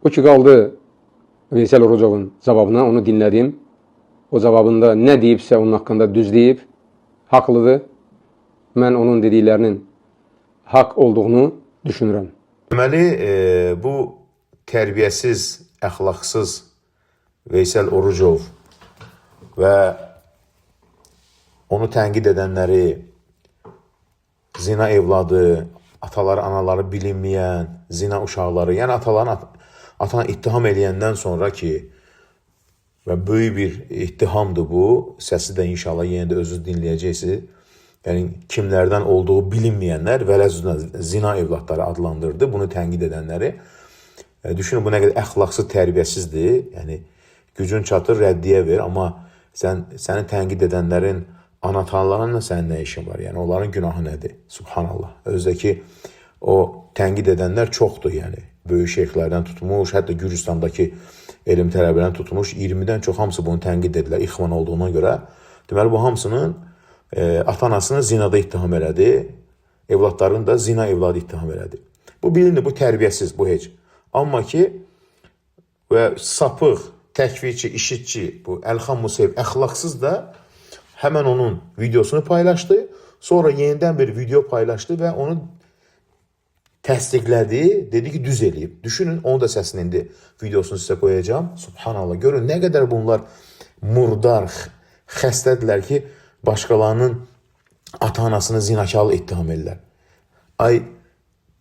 O ki qaldı Veysel Orucovun cavabına, onu dinlədim. O cavabında nə deyibsə onun haqqında düz deyib, haqlıdır. Mən onun dediklərinin haqq olduğunu düşünürəm. Deməli, bu tərbiyəsiz, əxlaqsız Veysel Orucov və onu tənqid edənləri, zina evladı, ataları, anaları bilinməyən, zina uşaqları, yəni atana ittiham eləyəndən sonra ki, və böyük bir ittihamdır bu, səsi də inşallah yenə də özünüz dinləyəcəksiniz. Yəni, kimlərdən olduğu bilinməyənlər vələzünə zina evladları adlandırdı, bunu tənqid edənləri. Düşünün, bu nə qədər əxlaqsız, tərbiyəsizdir. Yəni, gücün çatır, rəddiyə ver, amma səni tənqid edənlərin anatanlarına sənin nə işin var? Yəni, onların günahı nədir? Subhanallah. Özdəki o tənqid edənlər çoxdur, yəni. Böyük şeyxlərdən tutmuş, hətta Gürcistandakı elm tələbələrdən tutmuş, 20-dən çox hamısı bunu tənqid edilər, ixvan olduğuna görə. Deməli, bu hamısının ata-anasını zinada ittiham elədi, evladlarını da zina evladı ittiham elədi. Bu bilinir, bu tərbiyəsiz, bu heç. Amma ki, sapıq, təkvirçi, işitçi, bu Əlxan Musayev əxlaqsız da həmən onun videosunu paylaşdı, sonra yenidən bir video paylaşdı və onu təsdiqlədi, dedi ki, düz eləyib. Düşünün, onu da səsini indi videosunu sizə qoyacağım. Subhanallah, görün nə qədər bunlar murdar, xəstədirlər ki, başqalarının ata-anasını zinakarlı ittiham edirlər. Ay,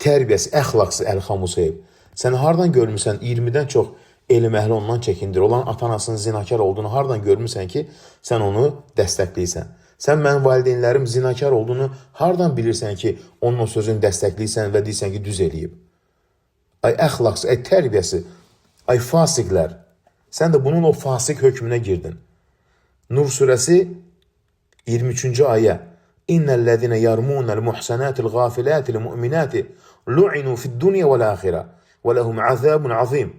tərbiyəsi, əxlaqsız Əlxan Musayev. Sən hardan görmüsən 20-dən çox elm əhli ondan çəkindir. Olan ata-anasının zinakar olduğunu hardan görmüsən ki, sən onu dəstəkləyirsən. Sən mənim valideynlərim zinakar olduğunu hardan bilirsən ki, onun o sözünü dəstəkləyirsən və deyirsən ki, düz eləyib. Ay, əxlaqsız, ay, tərbiyəsi, ay, fasiqlər. Sən də bunun o fasik hökmünə girdin. Nur surəsi 23-cü ayə. İnnellezine yarmunel muhsanatil gafilatil mu'minati lu'inu fid-dunya vel-axirə və lehum azabun azim.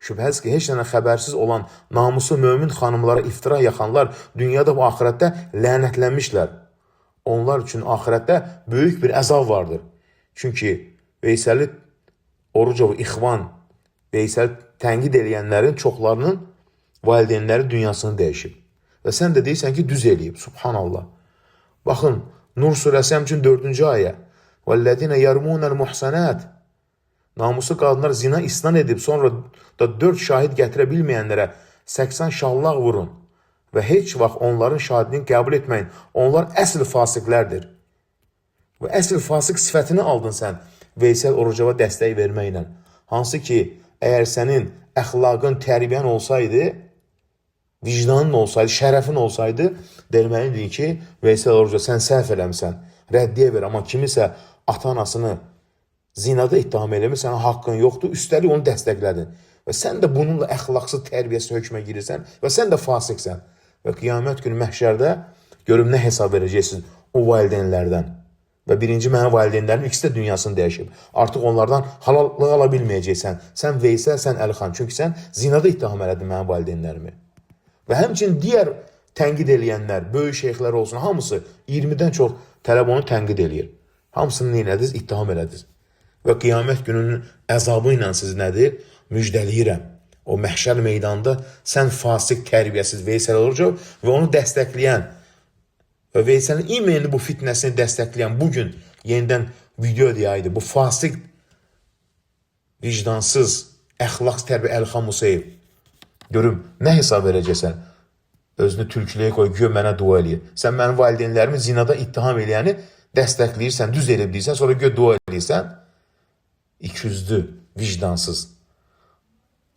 Şübhəsiz ki, heç nədən xəbərsiz olan namusu mömin xanımlara iftira yaxanlar dünyada və axirətdə lənətlənmişlər. Onlar üçün axirətdə böyük bir əzab vardır. Çünki Veysel Orucov, ixvan, Veysel tənqid eləyənlərin çoxlarının valideynləri dünyasını dəyişib. Və sən də deyirsən ki, düz eləyib. Subhanallah. Baxın, Nur surəsi həmçinin 4-cü ayə. وَالَّذِينَ يَرْمُونَ الْمُحْسَنَاتِ Namusu qadınlar zina isnan edib, sonra da 4 şahid gətirə bilməyənlərə 80 şallaq vurun və heç vaxt onların şahidini qəbul etməyin. Onlar əsl fasiqlərdir. Və əsl fasiq sifətini aldın sən Veysel Orucova dəstək verməklə. Hansı ki, əgər sənin əxlaqın, tərbiyən olsaydı, vicdanın olsaydı, şərəfin olsaydı, deməlidir ki, Veysel Orucova, sən səhv eləmsən, rəddiyə ver. Amma kimisə ata-anasını zinada ittiham eləmir, sənin haqqın yoxdur, üstəlik onu dəstəklədin. Və sən də bununla əxlaqsız tərbiyəsi hökmə girirsən və sən də fasiqsən. Və qiyamət günü məhşərdə görüm nə hesab verəcəksiniz o valideynlərdən. Və birinci mənim valideynlərim ikisi də dünyasını dəyişib. Artıq onlardan halallıq ala bilməyəcəksən. Sən Veysel, sən Əlxan. Çünki sən zinada ittiham elədin mənim valideynlərimi. Və həmçinin digər tənqid eləyənlər, böyük şeyxlər olsun, hamısı 20-dən çox tələb onu tənqid eləyir. Hamısını neylədiniz? İttiham elədiniz. Və qiyamət gününün əzabı ilə siz nədir? Müjdəliyirəm. O məhşər meydanında sən fasik, tərbiyəsiz Veysel Orucov və onu dəstəkləyən və Veyselin imenli bu fitnəsini dəstəkləyən bugün yenidən video deyəydi. Bu fasik, vicdansız, əxlaqsız tərbiyə Əlxan Musayev. Görüm, nə hesab verəcəksən? Özünü tülküləyə qoy, gör mənə dua eləyir. Sən mənim valideynlərimi zinada ittiham eləyəni dəstəkləyirsən, düz elib deyirsən, sonra gör dua eləyirsən. İkiyüzlü, vicdansız.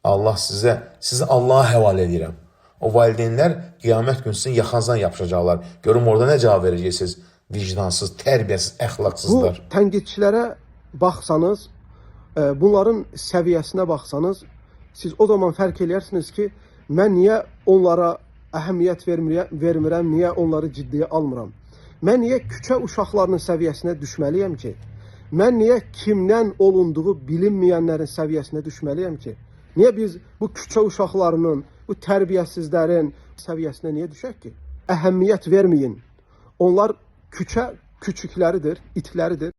Allah sizi Allah'a həvalə edirəm. O valideynlər qiyamət günü sizin yaxanızdan yapışacaqlar. Görüm orada nə cavab verəcəksiniz? Vicdansız, tərbiyəsiz, əxlaqsızlar. Bu tənqidçilərə baxsanız, bunların səviyyəsinə baxsanız, siz o zaman fərq edərsiniz ki, mən niyə onlara əhəmiyyət vermirəm, niyə onları ciddiyə almıram? Mən niyə küçə uşaqlarının səviyyəsinə düşməliyəm ki? Mən niyə kimdən olunduğu bilinməyənlərin səviyyəsinə düşməliyəm ki? Niyə biz bu küçə uşaqlarının, bu tərbiyəsizlərin səviyyəsinə niyə düşək ki? Əhəmiyyət verməyin. Onlar küçə küçükləridir, itləridir.